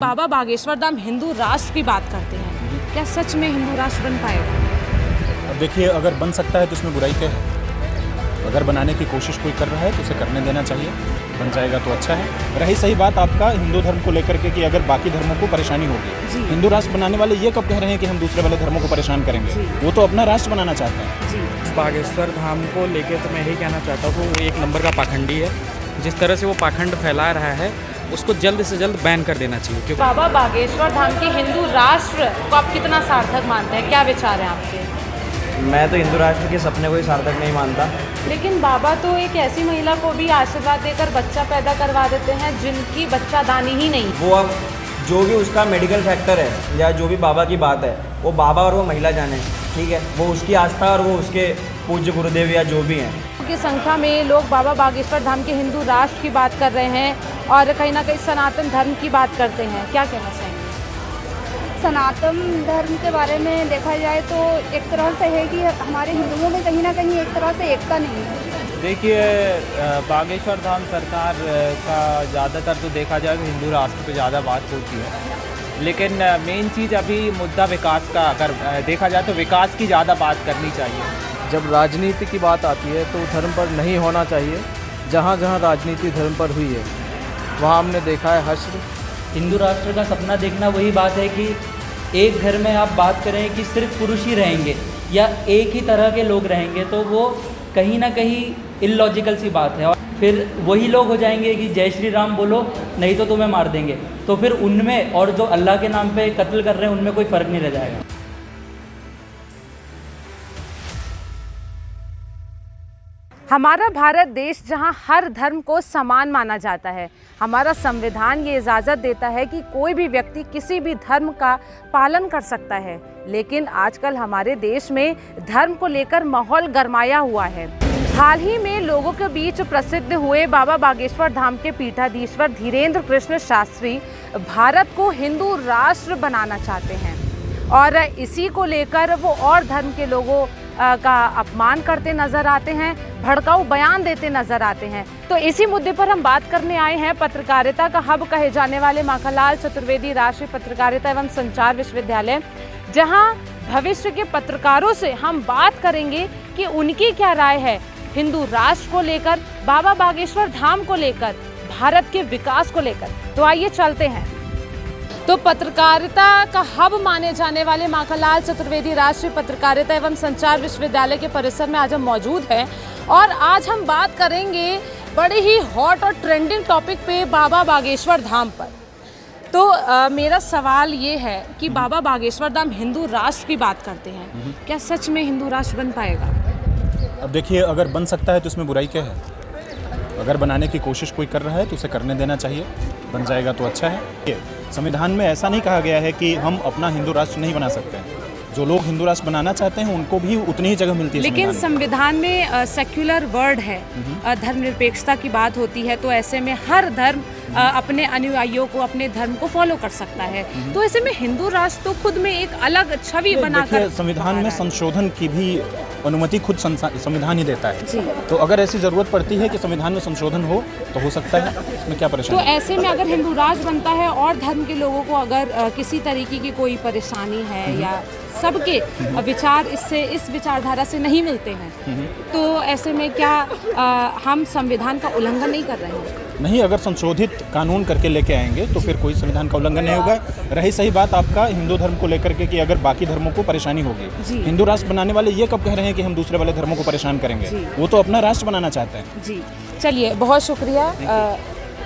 बाबा बागेश्वर धाम हिंदू राष्ट्र की बात करते हैं, क्या सच में हिंदू राष्ट्र बन पाएगा? अब देखिए, अगर बन सकता है तो इसमें बुराई क्या है। अगर बनाने की कोशिश कोई कर रहा है तो उसे करने देना चाहिए, बन जाएगा तो अच्छा है। रही सही बात आपका हिंदू धर्म को लेकर के कि अगर बाकी धर्मों को परेशानी होगी, हिंदू राष्ट्र बनाने वाले ये कब कह रहे हैं कि हम दूसरे वाले धर्मों को परेशान करेंगे? वो तो अपना राष्ट्र बनाना चाहते हैं। बागेश्वर धाम को लेके तो मैं यही कहना चाहता हूँ, वो एक नंबर का पाखंडी है। जिस तरह से वो पाखंड फैला रहा है उसको जल्द से जल्द बैन कर देना चाहिए। क्योंकि बाबा बागेश्वर धाम के हिंदू राष्ट्र को आप कितना सार्थक मानते हैं? क्या विचार हैं आपके? मैं तो हिंदू राष्ट्र के सपने को ही सार्थक नहीं मानता। लेकिन बाबा तो एक ऐसी महिला को भी आशीर्वाद देकर बच्चा पैदा करवा देते हैं जिनकी बच्चादानी ही नहीं। वो अब जो भी उसका मेडिकल फैक्टर है या जो भी बाबा की बात है, वो बाबा और वो महिला जाने, ठीक है। वो उसकी आस्था और वो उसके पूज्य गुरुदेव या जो भी हैं की संख्या में लोग बाबा बागेश्वर धाम के हिंदू राष्ट्र की बात कर रहे हैं और कहीं ना कहीं सनातन धर्म की बात करते हैं। क्या कहना चाहेंगे? सनातन धर्म के बारे में देखा जाए तो एक तरह से है कि हमारे हिंदुओं में कहीं ना कहीं एक तरह से एकता नहीं है। देखिए, बागेश्वर धाम सरकार का ज़्यादातर तो देखा जाए तो हिंदू राष्ट्र पे ज़्यादा बात होती है, लेकिन मेन चीज़ अभी मुद्दा विकास का अगर देखा जाए तो विकास की ज़्यादा बात करनी चाहिए। जब राजनीति की बात आती है तो धर्म पर नहीं होना चाहिए। जहाँ जहाँ राजनीति धर्म पर हुई है वहाँ हमने देखा है हश्र। हिंदू राष्ट्र का सपना देखना वही बात है कि एक घर में आप बात करें कि सिर्फ पुरुष ही रहेंगे या एक ही तरह के लोग रहेंगे, तो वो कहीं ना कहीं इलॉजिकल सी बात है। और फिर वही लोग हो जाएंगे कि जय श्री राम बोलो नहीं तो तुम्हें मार देंगे, तो फिर उनमें और जो अल्लाह के नाम पे कत्ल कर रहे हैं उनमें कोई फ़र्क नहीं रह जाएगा। हमारा भारत देश जहां हर धर्म को समान माना जाता है, हमारा संविधान ये इजाज़त देता है कि कोई भी व्यक्ति किसी भी धर्म का पालन कर सकता है। लेकिन आजकल हमारे देश में धर्म को लेकर माहौल गरमाया हुआ है। हाल ही में लोगों के बीच प्रसिद्ध हुए बाबा बागेश्वर धाम के पीठाधीश्वर धीरेन्द्र कृष्ण शास्त्री भारत को हिंदू राष्ट्र बनाना चाहते हैं और इसी को लेकर वो और धर्म के लोगों का अपमान करते नजर आते हैं, भड़काऊ बयान देते नजर आते हैं। तो इसी मुद्दे पर हम बात करने आए हैं पत्रकारिता का हब कहे जाने वाले माखनलाल चतुर्वेदी राष्ट्रीय पत्रकारिता एवं संचार विश्वविद्यालय, जहां भविष्य के पत्रकारों से हम बात करेंगे कि उनकी क्या राय है हिंदू राष्ट्र को लेकर, बाबा बागेश्वर धाम को लेकर, भारत के विकास को लेकर। तो आइए चलते हैं। तो पत्रकारिता का हब माने जाने वाले माखनलाल चतुर्वेदी राष्ट्रीय पत्रकारिता एवं संचार विश्वविद्यालय के परिसर में आज हम मौजूद हैं और आज हम बात करेंगे बड़े ही हॉट और ट्रेंडिंग टॉपिक पे बाबा बागेश्वर धाम पर। तो मेरा सवाल ये है कि बाबा बागेश्वर धाम हिंदू राष्ट्र की बात करते हैं, क्या सच में हिंदू राष्ट्र बन पाएगा? अब देखिए, अगर बन सकता है तो इसमें बुराई क्या है। अगर बनाने की कोशिश कोई कर रहा है तो उसे करने देना चाहिए, बन जाएगा तो अच्छा है। संविधान में ऐसा नहीं कहा गया है कि हम अपना हिंदू राष्ट्र नहीं बना सकते हैं। जो लोग हिंदू राष्ट्र बनाना चाहते हैं उनको भी उतनी ही जगह मिलती है। लेकिन संविधान में सेक्युलर वर्ड है, धर्मनिरपेक्षता की बात होती है, तो ऐसे में हर धर्म अपने अनुयायियों को अपने धर्म को फॉलो कर सकता है। तो ऐसे में हिंदू राष्ट्र तो खुद में एक अलग छवि बनाकर संविधान में संशोधन की भी अनुमति खुद संविधान ही देता है। तो अगर ऐसी जरूरत पड़ती है कि संविधान में संशोधन हो तो हो सकता है, इसमें क्या परेशानी? तो ऐसे में अगर हिंदू राष्ट्र बनता है और धर्म के लोगों को अगर किसी तरीके की कोई परेशानी है या सबके विचार इस विचारधारा से नहीं मिलते हैं, तो ऐसे में क्या हम संविधान का उल्लंघन नहीं कर रहे हैं? नहीं, अगर संशोधित कानून करके लेके आएंगे तो फिर कोई संविधान का उल्लंघन नहीं होगा। रही सही बात आपका हिंदू धर्म को लेकर के कि अगर बाकी धर्मों को परेशानी होगी, हिंदू राष्ट्र बनाने वाले ये कब कह रहे हैं कि हम दूसरे वाले धर्मों को परेशान करेंगे? वो तो अपना राष्ट्र बनाना चाहते हैं। जी, चलिए, बहुत शुक्रिया।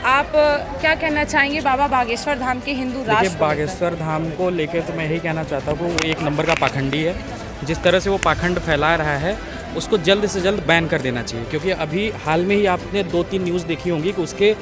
आप क्या कहना चाहेंगे बाबा बागेश्वर धाम के हिंदू राष्ट्र? बागेश्वर धाम को लेकर तो मैं यही कहना चाहता हूँ, वो एक नंबर का पाखंडी है। जिस तरह से वो पाखंड फैला रहा है उसको जल्द से जल्द बैन कर देना चाहिए। क्योंकि अभी हाल में ही आपने 2-3 न्यूज़ देखी होंगी कि उसके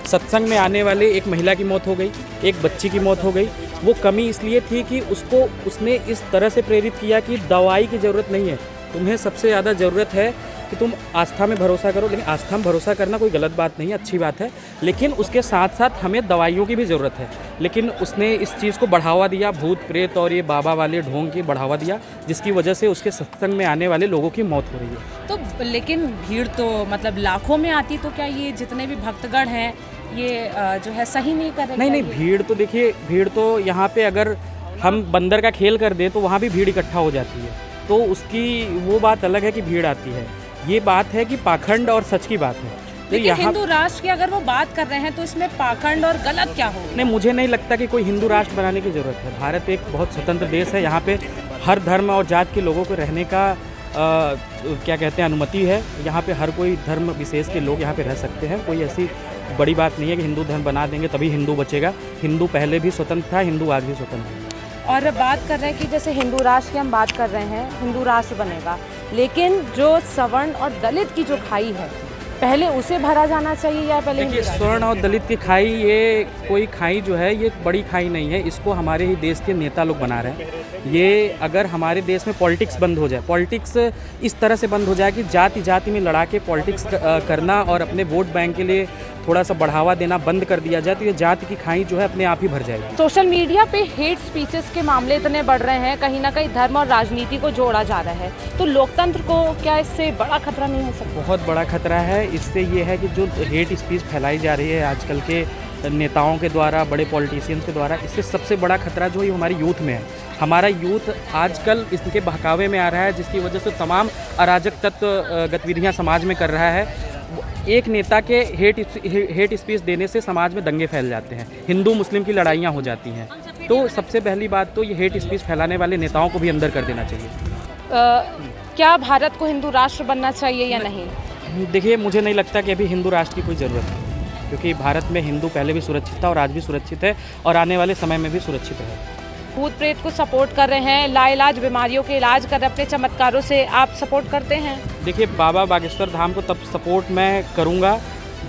सत्संग में आने वाले एक महिला की मौत हो गई, एक बच्ची की मौत हो गई। वो कमी इसलिए थी कि उसने इस तरह से प्रेरित किया कि दवाई की ज़रूरत नहीं है, तुम्हें सबसे ज़्यादा ज़रूरत है कि तुम आस्था में भरोसा करो। लेकिन आस्था में भरोसा करना कोई गलत बात नहीं है, अच्छी बात है, लेकिन उसके साथ साथ हमें दवाइयों की भी ज़रूरत है। लेकिन उसने इस चीज़ को बढ़ावा दिया, भूत प्रेत और ये बाबा वाले ढोंग की बढ़ावा दिया, जिसकी वजह से उसके सत्संग में आने वाले लोगों की मौत हो रही है। तो लेकिन भीड़ तो मतलब लाखों में आती, तो क्या ये जितने भी भक्तगण हैं ये जो है सही नहीं कर रहे? नहीं नहीं, भीड़ तो देखिए, भीड़ तो यहाँ पे अगर हम बंदर का खेल कर दें तो वहाँ भी भीड़ इकट्ठा हो जाती है, तो उसकी वो बात अलग है कि भीड़ आती है। ये बात है कि पाखंड और सच की बात है। तो लेकिन यहाँ हिंदू राष्ट्र की अगर वो बात कर रहे हैं तो इसमें पाखंड और गलत क्या हो? नहीं, मुझे नहीं लगता कि कोई हिंदू राष्ट्र बनाने की ज़रूरत है। भारत एक बहुत स्वतंत्र देश है, यहाँ पे हर धर्म और जात के लोगों को रहने का क्या कहते हैं अनुमति है। यहाँ पे हर कोई धर्म विशेष के लोग यहाँ पे रह सकते हैं। कोई ऐसी बड़ी बात नहीं है कि हिंदू धर्म बना देंगे तभी हिंदू बचेगा। हिंदू पहले भी स्वतंत्र था, हिंदू आज भी स्वतंत्र है। और बात कर रहे हैं कि जैसे हिंदू राष्ट्र की हम बात कर रहे हैं, हिंदू राष्ट्र बनेगा, लेकिन जो सवर्ण और दलित की जो खाई है पहले उसे भरा जाना चाहिए या पहले? देखिए, स्वर्ण और दलित की खाई, ये कोई खाई जो है ये बड़ी खाई नहीं है। इसको हमारे ही देश के नेता लोग बना रहे हैं। ये अगर हमारे देश में पॉलिटिक्स बंद हो जाए, पॉलिटिक्स इस तरह से बंद हो जाए कि जाति जाति में लड़ा के पॉलिटिक्स करना और अपने वोट बैंक के लिए थोड़ा सा बढ़ावा देना बंद कर दिया जाए, तो ये जाति की खाई जो है अपने आप ही भर जाएगी। सोशल मीडिया पे हेट स्पीचेस के मामले इतने बढ़ रहे हैं, कहीं ना कहीं धर्म और राजनीति को जोड़ा जा रहा है, तो लोकतंत्र को क्या इससे बड़ा खतरा नहीं हो सकता? बहुत बड़ा खतरा है। इससे ये है कि जो हेट स्पीच फैलाई जा रही है आजकल के नेताओं के द्वारा, बड़े पॉलिटिशियंस के द्वारा, इससे सबसे बड़ा खतरा जो है हमारी यूथ में है। हमारा यूथ आजकल इसके बहकावे में आ रहा है, जिसकी वजह से तमाम अराजक तत्व गतिविधियाँ समाज में कर रहा है। एक नेता के हेट स्पीच देने से समाज में दंगे फैल जाते हैं, हिंदू मुस्लिम की लड़ाइयाँ हो जाती हैं। तो सबसे पहली बात तो ये हेट स्पीच फैलाने वाले नेताओं को भी अंदर कर देना चाहिए। क्या भारत को हिंदू राष्ट्र बनना चाहिए या नहीं? देखिए, मुझे नहीं लगता कि अभी हिंदू राष्ट्र की कोई ज़रूरत है, क्योंकि भारत में हिंदू पहले भी सुरक्षित था और आज भी सुरक्षित है और आने वाले समय में भी सुरक्षित है। भूत प्रेत को सपोर्ट कर रहे हैं, लाइलाज बीमारियों के इलाज कर रहे हैं अपने चमत्कारों से, आप सपोर्ट करते हैं? देखिए, बाबा बागेश्वर धाम को तब सपोर्ट मैं करूंगा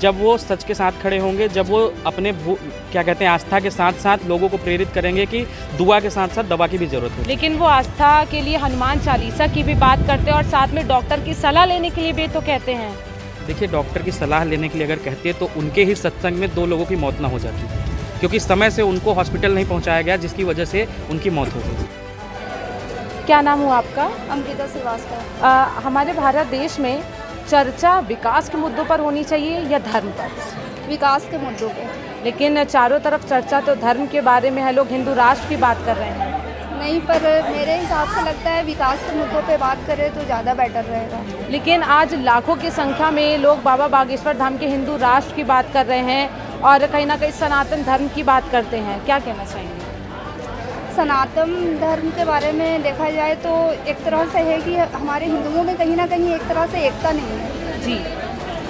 जब वो सच के साथ खड़े होंगे, जब वो अपने क्या कहते हैं आस्था के साथ साथ लोगों को प्रेरित करेंगे कि दुआ के साथ साथ दवा की भी ज़रूरत है। लेकिन वो आस्था के लिए हनुमान चालीसा की भी बात करते हैं और साथ में डॉक्टर की सलाह लेने के लिए भी तो कहते हैं। देखिए, डॉक्टर की सलाह लेने के लिए अगर कहते हैं तो उनके ही सत्संग में 2 लोगों की मौत ना हो जाती, क्योंकि समय से उनको हॉस्पिटल नहीं पहुंचाया गया, जिसकी वजह से उनकी मौत हो गई। क्या नाम हुआ आपका? अंकिता श्रीवास्तव। हमारे भारत देश में चर्चा विकास के मुद्दों पर होनी चाहिए या धर्म पर? विकास के मुद्दों पे। लेकिन चारों तरफ चर्चा तो धर्म के बारे में है, लोग हिंदू राष्ट्र की बात कर रहे हैं। नहीं, पर मेरे हिसाब से लगता है विकास के मुद्दों पे बात करें तो ज़्यादा बेटर रहेगा। लेकिन आज लाखों की संख्या में लोग बाबा बागेश्वर धाम के हिंदू राष्ट्र की बात कर रहे हैं और कहीं ना कहीं सनातन धर्म की बात करते हैं, क्या कहना चाहेंगे? सनातन धर्म के बारे में देखा जाए तो एक तरह से है कि हमारे हिंदुओं में कहीं ना कहीं एक तरह से एकता नहीं है जी।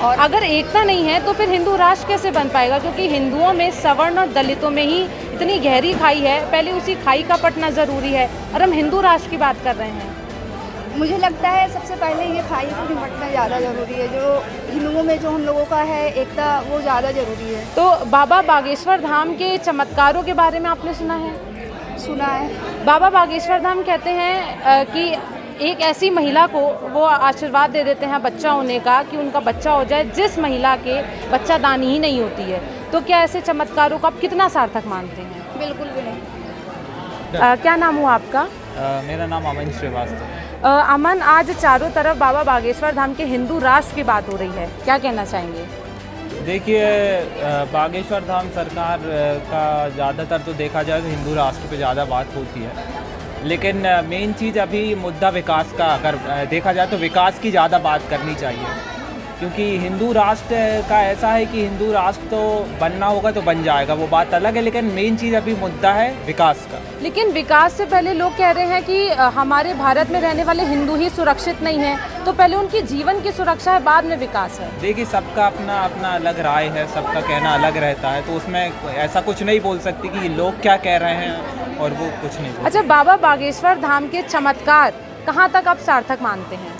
और अगर एकता नहीं है तो फिर हिंदू राष्ट्र कैसे बन पाएगा? क्योंकि हिंदुओं में सवर्ण और दलितों में ही इतनी गहरी खाई है, पहले उसी खाई का पटना ज़रूरी है और हम हिंदू राष्ट्र की बात कर रहे हैं। मुझे लगता है सबसे पहले ये खाई को निपटना ज़्यादा ज़रूरी है। जो हिंदुओं में जो हम लोगों का है एकता, वो ज़्यादा ज़रूरी है। तो बाबा बागेश्वर धाम के चमत्कारों के बारे में आपने सुना है? सुना है। बाबा बागेश्वर धाम कहते हैं कि एक ऐसी महिला को वो आशीर्वाद दे देते हैं बच्चा होने का, कि उनका बच्चा हो जाए जिस महिला के बच्चा दानी ही नहीं होती है। तो क्या ऐसे चमत्कारों को आप कितना सार्थक मानते हैं? बिल्कुल भी नहीं। क्या नाम हुआ आपका? मेरा नाम अमन श्रीवास्तव। अमन, आज चारों तरफ बाबा बागेश्वर धाम के हिंदू राष्ट्र की बात हो रही है, क्या कहना चाहेंगे? देखिए, बागेश्वर धाम सरकार का ज़्यादातर तो देखा जाए तो हिंदू राष्ट्र पे ज़्यादा बात होती है, लेकिन मेन चीज़ अभी मुद्दा विकास का अगर देखा जाए तो विकास की ज़्यादा बात करनी चाहिए, क्योंकि हिंदू राष्ट्र का ऐसा है कि हिंदू राष्ट्र तो बनना होगा तो बन जाएगा, वो बात अलग है, लेकिन मेन चीज़ अभी मुद्दा है विकास का। लेकिन विकास से पहले लोग कह रहे हैं कि हमारे भारत में रहने वाले हिंदू ही सुरक्षित नहीं हैं, तो पहले उनकी जीवन की सुरक्षा है, बाद में विकास है। देखिए, सबका अपना अपना अलग राय है, सबका कहना अलग रहता है, तो उसमें ऐसा कुछ नहीं बोल सकती कि लोग क्या कह रहे हैं और वो कुछ नहीं बोल। अच्छा, बाबा बागेश्वर धाम के चमत्कार कहाँ तक आप सार्थक मानते हैं?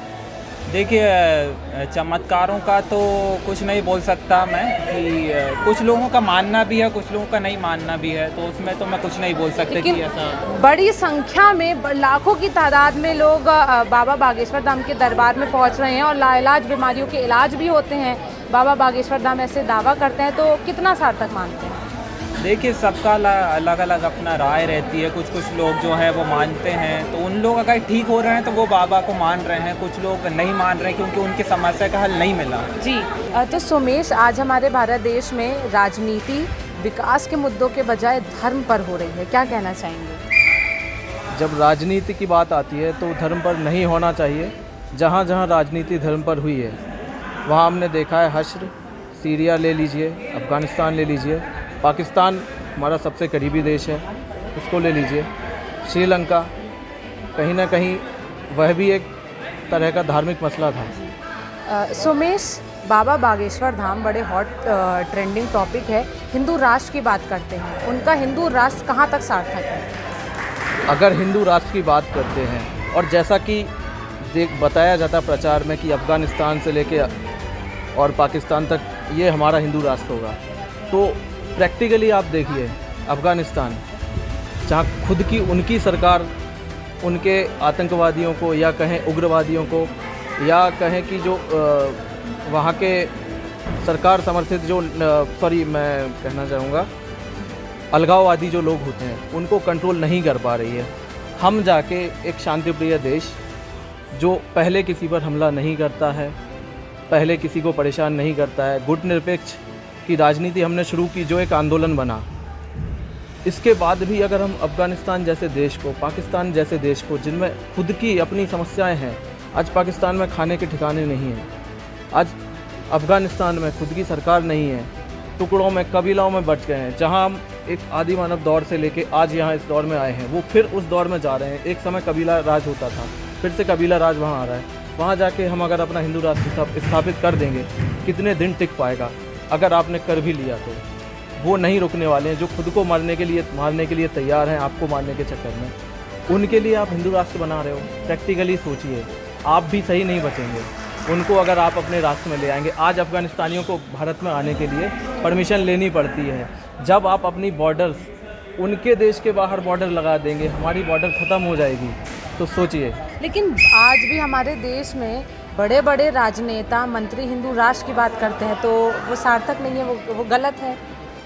देखिए, चमत्कारों का तो कुछ नहीं बोल सकता मैं, कि कुछ लोगों का मानना भी है, कुछ लोगों का नहीं मानना भी है, तो उसमें तो मैं कुछ नहीं बोल सकता कि ऐसा। बड़ी संख्या में, लाखों की तादाद में लोग बाबा बागेश्वर धाम के दरबार में पहुंच रहे हैं और लाइलाज बीमारियों के इलाज भी होते हैं। बाबा बागेश्वर धाम ऐसे दावा करते हैं, तो कितना सार्थक मानते हैं? देखिए सबका अलग अलग अपना राय रहती है। कुछ कुछ लोग जो है वो मानते हैं, तो उन लोग अगर ठीक हो रहे हैं तो वो बाबा को मान रहे हैं। कुछ लोग नहीं मान रहे हैं क्योंकि उनकी समस्या का हल नहीं मिला। जी तो सोमेश, आज हमारे भारत देश में राजनीति विकास के मुद्दों के बजाय धर्म पर हो रही है, क्या कहना चाहेंगे? जब राजनीति की बात आती है तो धर्म पर नहीं होना चाहिए। जहाँ जहाँ राजनीति धर्म पर हुई है वहाँ हमने देखा है हश्र, सीरिया ले लीजिए, अफ़गानिस्तान ले लीजिए, पाकिस्तान हमारा सबसे करीबी देश है उसको ले लीजिए, श्रीलंका, कहीं ना कहीं वह भी एक तरह का धार्मिक मसला था। सोमेश, बाबा बागेश्वर धाम बड़े हॉट ट्रेंडिंग टॉपिक है। हिंदू राष्ट्र की बात करते हैं, उनका हिंदू राष्ट्र कहाँ तक सार्थक है? अगर हिंदू राष्ट्र की बात करते हैं और जैसा कि बताया जाता है प्रचार में कि अफ़गानिस्तान से लेके और पाकिस्तान तक ये हमारा हिंदू राष्ट्र होगा, तो प्रैक्टिकली आप देखिए अफ़गानिस्तान, जहाँ खुद की उनकी सरकार उनके आतंकवादियों को या कहें उग्रवादियों को या कहें कि जो वहाँ के सरकार समर्थित जो मैं कहना चाहूँगा अलगाववादी जो लोग होते हैं उनको कंट्रोल नहीं कर पा रही है। हम जाके एक शांतिप्रिय देश जो पहले किसी पर हमला नहीं करता है, पहले किसी को परेशान नहीं करता है, गुटनिरपेक्ष की राजनीति हमने शुरू की जो एक आंदोलन बना, इसके बाद भी अगर हम अफ़गानिस्तान जैसे देश को, पाकिस्तान जैसे देश को जिनमें खुद की अपनी समस्याएं हैं, आज पाकिस्तान में खाने के ठिकाने नहीं हैं, आज अफ़गानिस्तान में खुद की सरकार नहीं है, टुकड़ों में कबीलाओं में बट गए हैं। जहां हम एक आदि मानव दौर से लेके आज यहां इस दौर में आए हैं, वो फिर उस दौर में जा रहे हैं। एक समय कबीला राज होता था, फिर से कबीला राज वहां आ रहा है। वहां जाके हम अगर अपना हिंदू राष्ट्र स्थापित कर देंगे, कितने दिन टिक पाएगा? अगर आपने कर भी लिया तो वो नहीं रुकने वाले हैं। जो खुद को मारने के लिए तैयार हैं आपको मारने के चक्कर में, उनके लिए आप हिंदू राष्ट्र बना रहे हो। प्रैक्टिकली सोचिए, आप भी सही नहीं बचेंगे उनको अगर आप अपने राष्ट्र में ले आएंगे। आज अफ़गानिस्तानियों को भारत में आने के लिए परमिशन लेनी पड़ती है। जब आप अपनी बॉर्डर्स उनके देश के बाहर बॉर्डर लगा देंगे, हमारी बॉर्डर ख़त्म हो जाएगी। तो सोचिए। लेकिन आज भी हमारे देश में बड़े बड़े राजनेता मंत्री हिंदू राष्ट्र की बात करते हैं, तो वो सार्थक नहीं है, वो गलत है।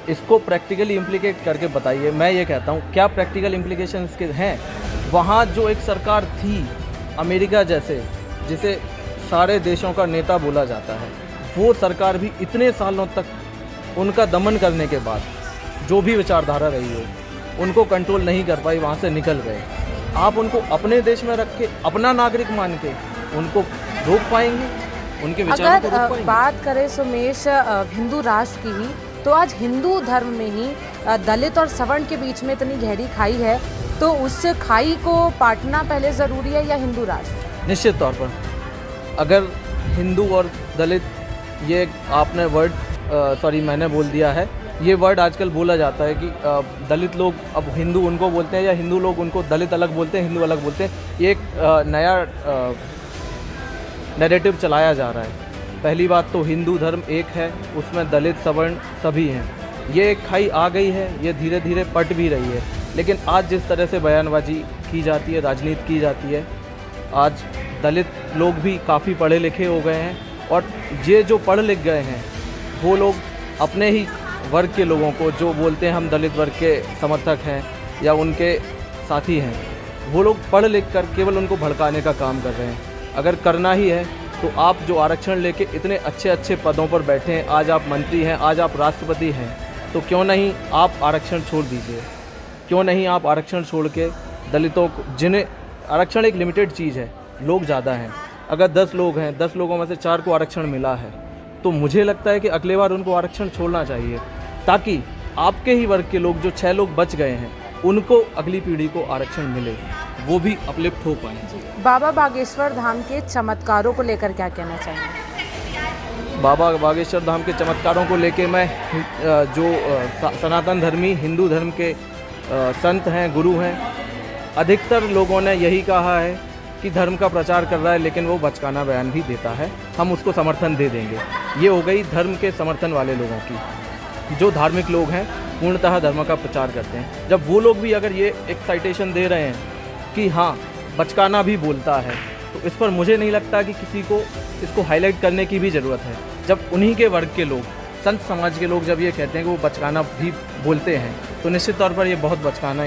इसको प्रैक्टिकली इम्प्लीकेट करके बताइए। मैं ये कहता हूँ, क्या प्रैक्टिकल इम्प्लीकेशन इसके हैं? वहाँ जो एक सरकार थी अमेरिका जैसे, जिसे सारे देशों का नेता बोला जाता है, वो सरकार भी इतने सालों तक उनका दमन करने के बाद जो भी विचारधारा रही हो उनको कंट्रोल नहीं कर पाई, वहाँ से निकल गए। आप उनको अपने देश में रख के अपना नागरिक मान के उनको रोक पाएंगे? उनके विचारों को रोक पाएंगे? बात करें सोमेश हिंदू राष्ट्र की ही, तो आज हिंदू धर्म में ही दलित और सवर्ण के बीच में इतनी गहरी खाई है, तो उस खाई को पाटना पहले ज़रूरी है या हिंदू राष्ट्र? निश्चित तौर पर अगर हिंदू और दलित, ये आपने वर्ड मैंने बोल दिया है, ये वर्ड आजकल बोला जाता है कि दलित लोग अब हिंदू उनको बोलते हैं या हिंदू लोग उनको दलित अलग बोलते हैं, हिंदू अलग बोलते हैं। ये एक नया नैरेटिव चलाया जा रहा है। पहली बात तो हिंदू धर्म एक है, उसमें दलित सवर्ण सभी हैं। ये एक खाई आ गई है, ये धीरे धीरे पट भी रही है। लेकिन आज जिस तरह से बयानबाजी की जाती है, राजनीति की जाती है, आज दलित लोग भी काफ़ी पढ़े लिखे हो गए हैं, और ये जो पढ़ लिख गए हैं वो लोग अपने ही वर्ग के लोगों को, जो बोलते हैं हम दलित वर्ग के समर्थक हैं या उनके साथी हैं, वो लोग पढ़ लिख कर केवल उनको भड़काने का काम कर रहे हैं। अगर करना ही है तो आप जो आरक्षण लेके इतने अच्छे अच्छे पदों पर बैठे हैं, आज आप मंत्री हैं, आज आप राष्ट्रपति हैं, तो क्यों नहीं आप आरक्षण छोड़ दीजिए? क्यों नहीं आप आरक्षण छोड़ के दलितों को, जिन्हें आरक्षण एक लिमिटेड चीज़ है, लोग ज़्यादा हैं, अगर 10 लोग हैं, 10 लोगों में से 4 को आरक्षण मिला है, तो मुझे लगता है कि अगले बार उनको आरक्षण छोड़ना चाहिए, ताकि आपके ही वर्ग के लोग, जो 6 लोग बच गए हैं, उनको अगली पीढ़ी को आरक्षण मिले, वो भी अपलिफ्ट हो पाए। बाबा बागेश्वर धाम के चमत्कारों को लेकर क्या कहना चाहेंगे? बाबा बागेश्वर धाम के चमत्कारों को लेके मैं जो सनातन धर्मी हिंदू धर्म के संत हैं, गुरु हैं, अधिकतर लोगों ने यही कहा है कि धर्म का प्रचार कर रहा है, लेकिन वो बचकाना बयान भी देता है, हम उसको समर्थन दे देंगे। ये हो गई धर्म के समर्थन वाले लोगों की। जो धार्मिक लोग हैं पूर्णतः धर्म का प्रचार करते हैं, जब वो लोग भी अगर ये एक साइटेशन दे रहे हैं कि हाँ बचकाना भी बोलता है, तो इस पर मुझे नहीं लगता कि किसी को इसको हाईलाइट करने की भी ज़रूरत है। जब उन्हीं के वर्ग के लोग संत समाज के लोग जब ये कहते हैं कि वो बचकाना भी बोलते हैं, तो निश्चित तौर पर ये बहुत बचकाना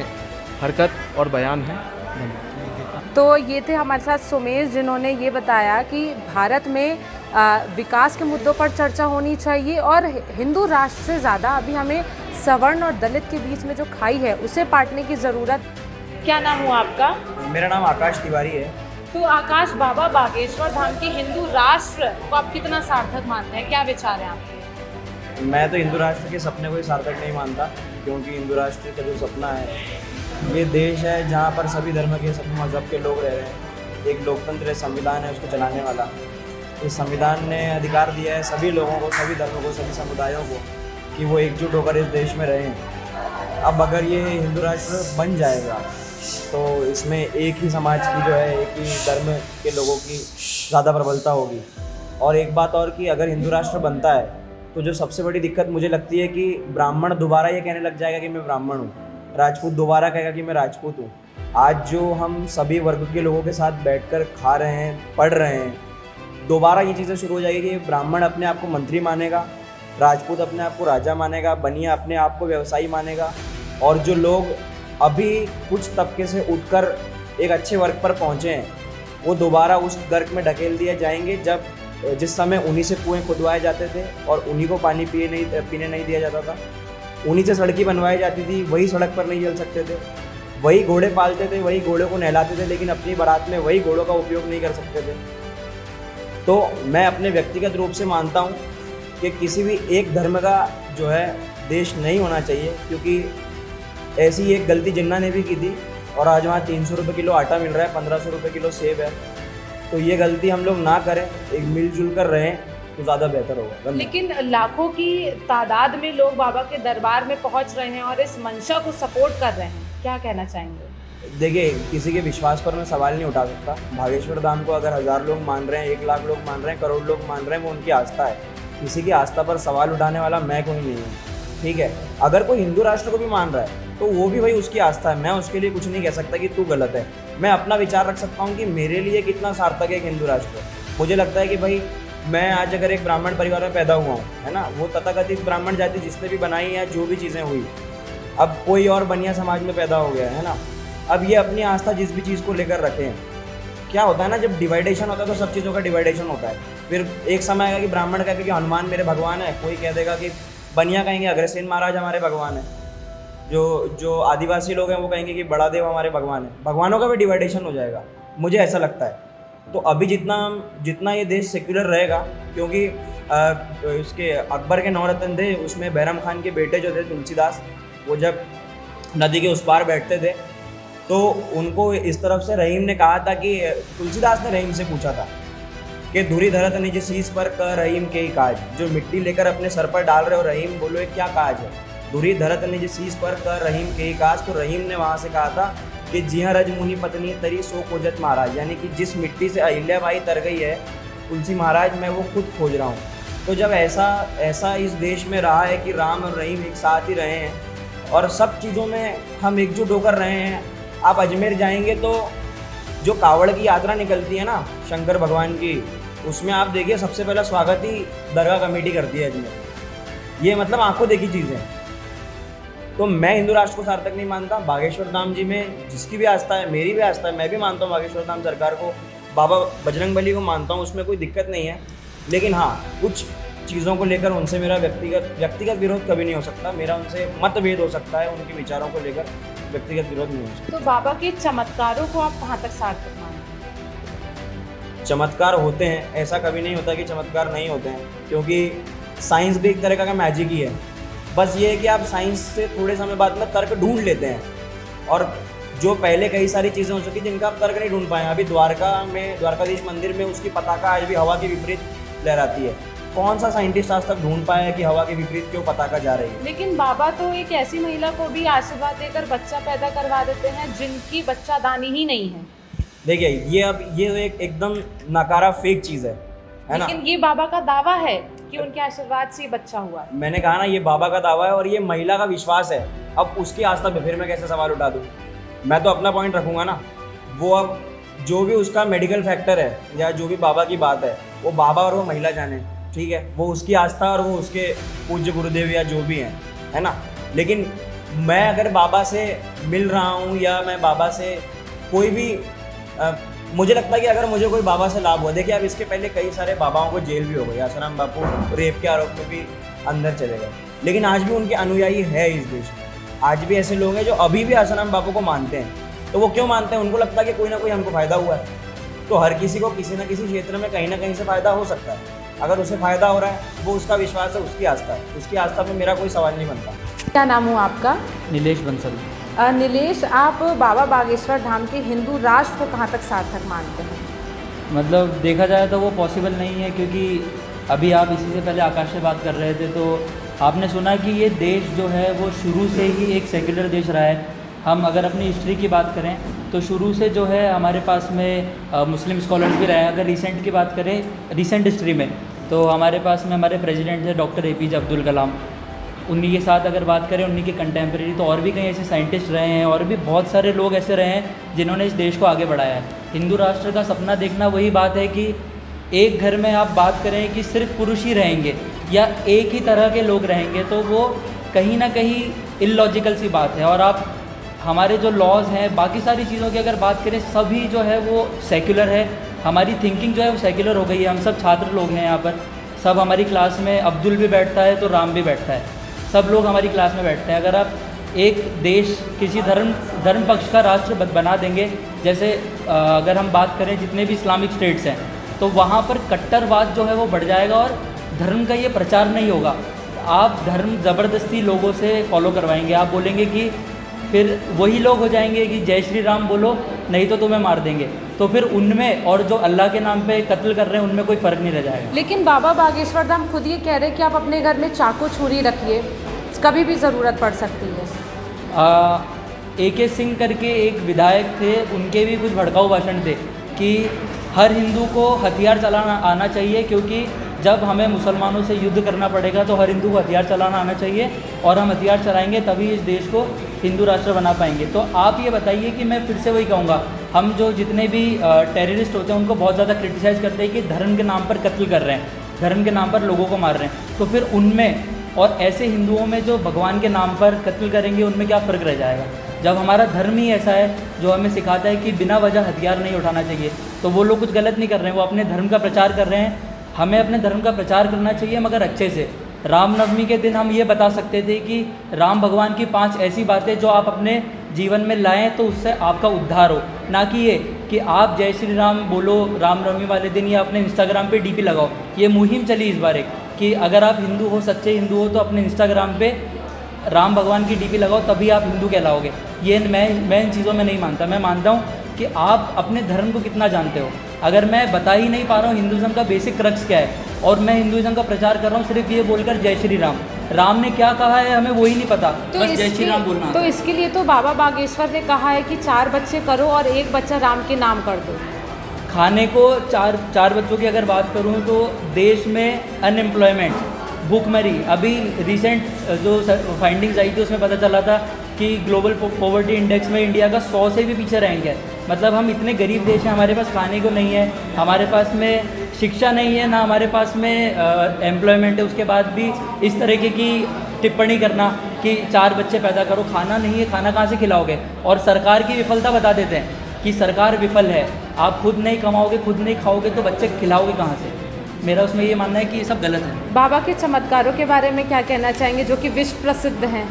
हरकत और बयान है। तो ये थे हमारे साथ सुमेश, जिन्होंने ये बताया कि भारत में विकास के मुद्दों पर चर्चा होनी चाहिए और हिंदू राष्ट्र से ज़्यादा अभी हमें सवर्ण और दलित के बीच में जो खाई है उसे पाटने की ज़रूरत। क्या नाम हुआ आपका? मेरा नाम आकाश तिवारी है। तो आकाश, बाबा बागेश्वर धाम के हिंदू राष्ट्र को आप कितना सार्थक मानते हैं, क्या विचार हैं आपके? मैं तो हिंदू राष्ट्र के सपने को ही सार्थक नहीं मानता, क्योंकि हिंदू राष्ट्र का जो सपना है, ये देश है जहाँ पर सभी धर्म के, सभी मज़हब के लोग रह रहे हैं। एक लोकतंत्र है, संविधान है उसको चलाने वाला। इस संविधान ने अधिकार दिया है सभी लोगों को, सभी धर्मों को, सभी समुदायों को कि वो एकजुट होकर इस देश में रहें। अब अगर ये हिंदू राष्ट्र बन जाएगा तो इसमें एक ही समाज की जो है, एक ही धर्म के लोगों की ज़्यादा प्रबलता होगी। और एक बात और कि अगर हिंदू राष्ट्र बनता है तो जो सबसे बड़ी दिक्कत मुझे लगती है कि ब्राह्मण दोबारा ये कहने लग जाएगा कि मैं ब्राह्मण हूँ, राजपूत दोबारा कहेगा कि मैं राजपूत हूँ। आज जो हम सभी वर्ग के लोगों के साथ बैठकर खा रहे हैं, पढ़ रहे हैं, दोबारा ये चीज़ें शुरू हो जाएगी कि ब्राह्मण अपने आप को मंत्री मानेगा, राजपूत अपने आप को राजा मानेगा, बनिया अपने आप को व्यवसायी मानेगा। और जो लोग अभी कुछ तबके से उठकर एक अच्छे वर्ग पर पहुँचे हैं, वो दोबारा उस गर्क में ढकेल दिए जाएंगे जिस समय उन्हीं से कुएँ खुदवाए जाते थे और उन्हीं को पानी पीने नहीं दिया जाता था, उन्हीं से सड़कें बनवाई जाती थी, वही सड़क पर नहीं चल सकते थे, वही घोड़े पालते थे, वही घोड़ों को नहलाते थे, लेकिन अपनी बारात में वही घोड़ों का उपयोग नहीं कर सकते थे। तो मैं अपने व्यक्तिगत रूप से मानता हूँ कि किसी भी एक धर्म का जो है देश नहीं होना चाहिए, क्योंकि ऐसी एक गलती जिन्ना ने भी की थी और आज वहाँ 300 रुपये किलो आटा मिल रहा है, 1500 रुपये किलो सेब है। तो ये गलती हम लोग ना करें, एक मिलजुल कर रहें तो ज़्यादा बेहतर होगा। लेकिन लाखों की तादाद में लोग बाबा के दरबार में पहुंच रहे हैं और इस मंशा को सपोर्ट कर रहे हैं, क्या कहना चाहेंगे? देखिए, किसी के विश्वास पर मैं सवाल नहीं उठा सकता। भागेश्वर धाम को अगर 1000 लोग मान रहे हैं, 1 लाख लोग मान रहे हैं, करोड़ लोग मान रहे हैं, वो उनकी आस्था है। किसी की आस्था पर सवाल उठाने वाला मैं कोई नहीं हूँ, ठीक है। अगर कोई हिंदू राष्ट्र को भी मान रहा है तो वो भी भाई उसकी आस्था है, मैं उसके लिए कुछ नहीं कह सकता कि तू गलत है। मैं अपना विचार रख सकता हूँ कि मेरे लिए कितना सार्थक है एक हिंदू राष्ट्र। मुझे लगता है कि भाई मैं आज अगर एक ब्राह्मण परिवार में पैदा हुआ हूँ, है ना, वो तथाकथित ब्राह्मण जाति जिसने भी बनाई या जो भी चीज़ें हुई, अब कोई और बनिया समाज में पैदा हो गया है ना, अब ये अपनी आस्था जिस भी चीज़ को लेकर रखें। क्या होता है ना, जब डिवाइडेशन होता है तो सब चीज़ों का डिवाइडेशन होता है। फिर एक समय आएगा कि ब्राह्मण कहेगा कि हनुमान मेरे भगवान है, कोई कह देगा कि बनिया कहेंगे अग्रसेन महाराज हमारे भगवान है, जो आदिवासी लोग हैं वो कहेंगे कि बड़ा देव हमारे भगवान है। भगवानों का भी डिवाइडेशन हो जाएगा, मुझे ऐसा लगता है। तो अभी जितना ये देश सेक्युलर रहेगा, क्योंकि इसके अकबर के 9 रत्न थे, उसमें बैरम खान के बेटे जो थे तुलसीदास, वो जब नदी के उस पार बैठते थे तो उनको इस तरफ से रहीम ने कहा था कि तुलसीदास ने रहीम से पूछा था कि धुरी धरत निज शीस पर कर रहीम के ही काज। जो मिट्टी लेकर अपने सर पर डाल रहे हो रहीम, बोलो ये क्या काज है? धुरी धरत निज शीस पर कर रहीम के ही काज। तो रहीम ने वहाँ से कहा था कि जी हाँ, रजमुनि पत्नी तरी सो खोजत महाराज, यानी कि जिस मिट्टी से अहिल्या बाई तर गई है तुलसी महाराज, मैं वो खुद खोज रहा हूँ। तो जब ऐसा इस देश में रहा है कि राम और रहीम एक साथ ही रहे हैं और सब चीज़ों में हम एकजुट होकर रहे हैं। आप अजमेर जाएंगे तो जो कावड़ की यात्रा निकलती है ना शंकर भगवान की, उसमें आप देखिए सबसे पहला स्वागत ही दरगाह कमेटी करती है अजमेर। ये मतलब आंखों देखी चीज़ें। तो मैं हिंदू राष्ट्र को सार्थक नहीं मानता। बागेश्वर धाम जी में जिसकी भी आस्था है, मेरी भी आस्था है, मैं भी मानता हूँ बागेश्वर धाम सरकार को, बाबा बजरंगबली को मानता हूँ, उसमें कोई दिक्कत नहीं है। लेकिन हाँ, कुछ चीज़ों को लेकर उनसे मेरा व्यक्तिगत विरोध कभी नहीं हो सकता। मेरा उनसे मतभेद हो सकता है, उनके विचारों को लेकर व्यक्तिगत विरोध नहीं हो सकता। तो बाबा के चमत्कारों को आप कहाँ तक सार्थक मानते? चमत्कार होते हैं, ऐसा कभी नहीं होता कि चमत्कार नहीं होते हैं, क्योंकि साइंस भी एक तरह का मैजिक ही है। बस ये है कि आप साइंस से थोड़े समय बाद में तर्क ढूंढ लेते हैं, और जो पहले कई सारी चीज़ें हो चुकी जिनका आप तर्क नहीं ढूंढ पाए। अभी द्वारकाधीश मंदिर में उसकी पताका आज भी हवा के विपरीत लहराती है। कौन सा साइंटिस्ट आज तक ढूंढ पाया है कि हवा के विपरीत क्यों पताका जा रही है? लेकिन बाबा तो एक ऐसी महिला को भी आशीर्वाद देकर बच्चा पैदा करवा देते हैं जिनकी बच्चादानी ही नहीं है। देखिए, ये एकदम नकारा फेक चीज़ है ना। लेकिन ये बाबा का दावा है कि उनके आशीर्वाद से बच्चा हुआ। मैंने कहा ना, ये बाबा का दावा है और ये महिला का विश्वास है। अब उसकी आस्था पे फिर मैं कैसे सवाल उठा दूँ? मैं तो अपना पॉइंट रखूँगा ना। वो अब जो भी उसका मेडिकल फैक्टर है या जो भी बाबा की बात है, वो बाबा और वो महिला जाने। ठीक है, वो उसकी आस्था और वो उसके पूज्य गुरुदेव या जो भी हैं, है ना। लेकिन मैं अगर बाबा से मिल रहा हूँ या मैं बाबा से कोई भी मुझे लगता है कि अगर मुझे कोई बाबा से लाभ हुआ, देखिए अब इसके पहले कई सारे बाबाओं को जेल भी हो गई, आसाराम बापू रेप के आरोप में भी अंदर चले गए, लेकिन आज भी उनके अनुयायी है इस देश में। आज भी ऐसे लोग हैं जो अभी भी आसाराम बापू को मानते हैं। तो वो क्यों मानते हैं? उनको लगता है कि कोई ना कोई हमको फ़ायदा हुआ है। तो हर किसी को किसी न किसी क्षेत्र में कहीं ना कहीं से फ़ायदा हो सकता है। अगर उसे फ़ायदा हो रहा है, वो उसका विश्वास है, उसकी आस्था है, उसकी आस्था पे मेरा कोई सवाल नहीं बनता। क्या नाम हुआ आपका? नीलेश बंसल। नीलेश, आप बाबा बागेश्वर धाम के हिंदू राष्ट्र को कहाँ तक सार्थक मानते हैं? मतलब देखा जाए तो वो पॉसिबल नहीं है, क्योंकि अभी आप इसी से पहले आकाश से बात कर रहे थे तो आपने सुना कि ये देश जो है वो शुरू से ही एक सेक्युलर देश रहा है। हम अगर अपनी हिस्ट्री की बात करें तो शुरू से जो है हमारे पास में मुस्लिम स्कॉलर्स भी रहे हैं। अगर रिसेंट की बात करें, रिसेंट हिस्ट्री में, तो हमारे पास में हमारे प्रेसिडेंट थे डॉक्टर APJ अब्दुल कलाम। उन्हीं के साथ अगर बात करें, उन्हीं के कंटेम्प्रेरी, तो और भी कई ऐसे साइंटिस्ट रहे हैं और भी बहुत सारे लोग ऐसे रहे हैं जिन्होंने इस देश को आगे बढ़ाया है। हिंदू राष्ट्र का सपना देखना वही बात है कि एक घर में आप बात करें कि सिर्फ पुरुष ही रहेंगे या एक ही तरह के लोग रहेंगे, तो वो कहीं ना कहीं इलॉजिकल सी बात है। और आप हमारे जो लॉज हैं, बाकी सारी चीज़ों की अगर बात करें, सभी जो है वो सेक्युलर है। हमारी थिंकिंग जो है वो सेक्युलर हो गई है। हम सब छात्र लोग हैं यहाँ पर, सब हमारी क्लास में अब्दुल भी बैठता है तो राम भी बैठता है, सब लोग हमारी क्लास में बैठते हैं। अगर आप एक देश किसी धर्म पक्ष का राष्ट्र बना देंगे, जैसे अगर हम बात करें जितने भी इस्लामिक स्टेट्स हैं, तो वहाँ पर कट्टरवाद जो है वो बढ़ जाएगा और धर्म का ये प्रचार नहीं होगा। आप धर्म ज़बरदस्ती लोगों से फॉलो करवाएंगे। आप बोलेंगे कि फिर वही लोग हो जाएंगे कि जय श्री राम बोलो नहीं तो तुम्हें मार देंगे, तो फिर उनमें और जो अल्लाह के नाम पे कत्ल कर रहे हैं उनमें कोई फ़र्क नहीं रह जाएगा। लेकिन बाबा बागेश्वर धाम खुद ये कह रहे हैं कि आप अपने घर में चाकू छुरी रखिए, कभी भी ज़रूरत पड़ सकती है। AK सिंह करके एक विधायक थे, उनके भी कुछ भड़काऊ भाषण थे कि हर हिंदू को हथियार चलाना आना चाहिए, क्योंकि जब हमें मुसलमानों से युद्ध करना पड़ेगा तो हर हिंदू को हथियार चलाना आना चाहिए और हम हथियार चलाएंगे तभी इस देश को हिंदू राष्ट्र बना पाएंगे। तो आप ये बताइए कि मैं फिर से वही कहूँगा, हम जो जितने भी टेररिस्ट होते हैं उनको बहुत ज़्यादा क्रिटिसाइज़ करते हैं कि धर्म के नाम पर कत्ल कर रहे हैं, धर्म के नाम पर लोगों को मार रहे हैं, तो फिर उनमें और ऐसे हिंदुओं में जो भगवान के नाम पर कत्ल करेंगे उनमें क्या फ़र्क रह जाएगा? जब हमारा धर्म ही ऐसा है जो हमें सिखाता है कि बिना वजह हथियार नहीं उठाना चाहिए, तो वो लोग कुछ गलत नहीं कर रहे हैं, वो अपने धर्म का प्रचार कर रहे हैं। हमें अपने धर्म का प्रचार करना चाहिए, मगर अच्छे से। रामनवमी के दिन हम ये बता सकते थे कि राम भगवान की 5 ऐसी बातें जो आप अपने जीवन में लाएं तो उससे आपका उद्धार हो, ना कि ये कि आप जय श्री राम बोलो रामनवमी वाले दिन या अपने इंस्टाग्राम पे DP लगाओ। ये मुहिम चली इस बार एक कि अगर आप हिंदू हो, सच्चे हिंदू हो, तो अपने इंस्टाग्राम पे राम भगवान की DP लगाओ, तभी आप हिंदू कहलाओगे। ये मैं इन चीज़ों में नहीं मानता। मैं मानता हूँ कि आप अपने धर्म को कितना जानते हो। अगर मैं बता ही नहीं पा रहा हूँ हिंदुज़म का बेसिक क्रक्स क्या है और मैं हिंदुज़म का प्रचार कर रहा हूँ सिर्फ ये बोलकर जय श्री राम, राम ने क्या कहा है हमें वही नहीं पता, तो बस जय श्री राम बोलना। तो इसके लिए तो बाबा बागेश्वर ने कहा है कि 4 बच्चे करो और 1 बच्चा राम के नाम कर दो। खाने को चार बच्चों की अगर बात करूँ तो देश में अनएम्प्लॉयमेंट, भूखमरी, अभी रिसेंट जो फाइंडिंग्स आई थी उसमें पता चला था कि ग्लोबल पॉवर्टी इंडेक्स में इंडिया का 100 से भी पीछे रैंक है। मतलब हम इतने गरीब देश हैं, हमारे पास खाने को नहीं है, हमारे पास में शिक्षा नहीं है, ना हमारे पास में एम्प्लॉयमेंट है, उसके बाद भी इस तरीके की टिप्पणी करना कि 4 बच्चे पैदा करो। खाना नहीं है, खाना कहाँ से खिलाओगे? और सरकार की विफलता बता देते हैं कि सरकार विफल है, आप खुद नहीं कमाओगे, खुद नहीं खाओगे तो बच्चे खिलाओगे कहाँ से? मेरा उसमें ये मानना है कि ये सब गलत है। बाबा के चमत्कारों के बारे में क्या कहना चाहेंगे जो कि विश्व प्रसिद्ध हैं?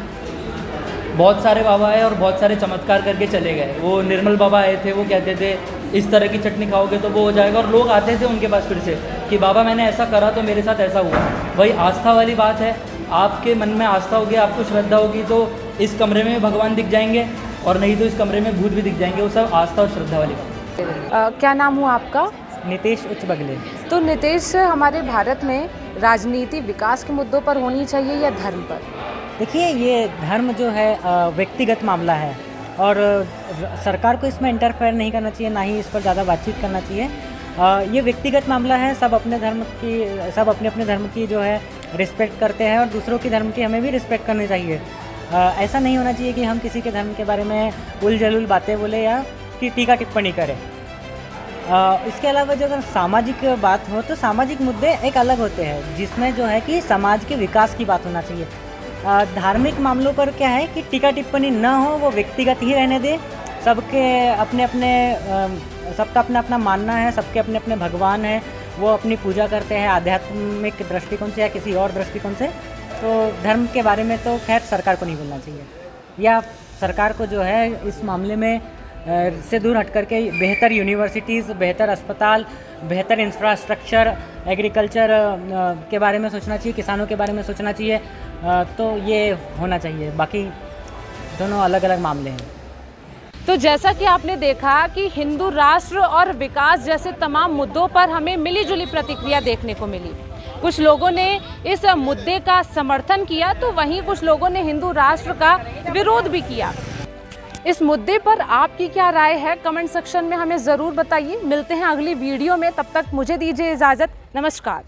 बहुत सारे बाबा आए और बहुत सारे चमत्कार करके चले गए। वो निर्मल बाबा आए थे, वो कहते थे इस तरह की चटनी खाओगे तो वो हो जाएगा, और लोग आते थे उनके पास फिर से कि बाबा मैंने ऐसा करा तो मेरे साथ ऐसा हुआ। वही आस्था वाली बात है, आपके मन में आस्था होगी, आपको श्रद्धा होगी तो इस कमरे में भगवान दिख जाएंगे और नहीं तो इस कमरे में भूत भी दिख जाएंगे। वो सब आस्था और श्रद्धा वाली बात। क्या नाम हुआ आपका? नितेश उच्च बगले। तो नितेश, हमारे भारत में राजनीति विकास के मुद्दों पर होनी चाहिए या धर्म पर? देखिए, ये धर्म जो है व्यक्तिगत मामला है और सरकार को इसमें इंटरफेयर नहीं करना चाहिए, ना ही इस पर ज़्यादा बातचीत करना चाहिए। ये व्यक्तिगत मामला है, सब अपने अपने धर्म की जो है रिस्पेक्ट करते हैं और दूसरों की धर्म की हमें भी रिस्पेक्ट करनी चाहिए। ऐसा नहीं होना चाहिए कि हम किसी के धर्म के बारे में उल जलूल बातें बोले या टीका टिप्पणी करें। इसके अलावा जो अगर सामाजिक बात हो तो सामाजिक मुद्दे एक अलग होते हैं, जिसमें जो है कि समाज के विकास की बात होना चाहिए। धार्मिक मामलों पर क्या है कि टीका टिप्पणी न हो, वो व्यक्तिगत ही रहने दें। सबके अपने अपने सबका अपना अपना मानना है, सबके अपने अपने भगवान हैं, वो अपनी पूजा करते हैं आध्यात्मिक दृष्टिकोण से या किसी और दृष्टिकोण से। तो धर्म के बारे में तो खैर सरकार को नहीं बोलना चाहिए, या सरकार को जो है इस मामले में से दूर हट करके बेहतर यूनिवर्सिटीज़, बेहतर अस्पताल, बेहतर इंफ्रास्ट्रक्चर, एग्रीकल्चर के बारे में सोचना चाहिए, किसानों के बारे में सोचना चाहिए। तो ये होना चाहिए, बाकी दोनों अलग अलग मामले हैं। तो जैसा कि आपने देखा कि हिंदू राष्ट्र और विकास जैसे तमाम मुद्दों पर हमें मिलीजुली प्रतिक्रिया देखने को मिली। कुछ लोगों ने इस मुद्दे का समर्थन किया तो वहीं कुछ लोगों ने हिंदू राष्ट्र का विरोध भी किया। इस मुद्दे पर आपकी क्या राय है, कमेंट सेक्शन में हमें ज़रूर बताइए। मिलते हैं अगली वीडियो में, तब तक मुझे दीजिए इजाज़त। नमस्कार।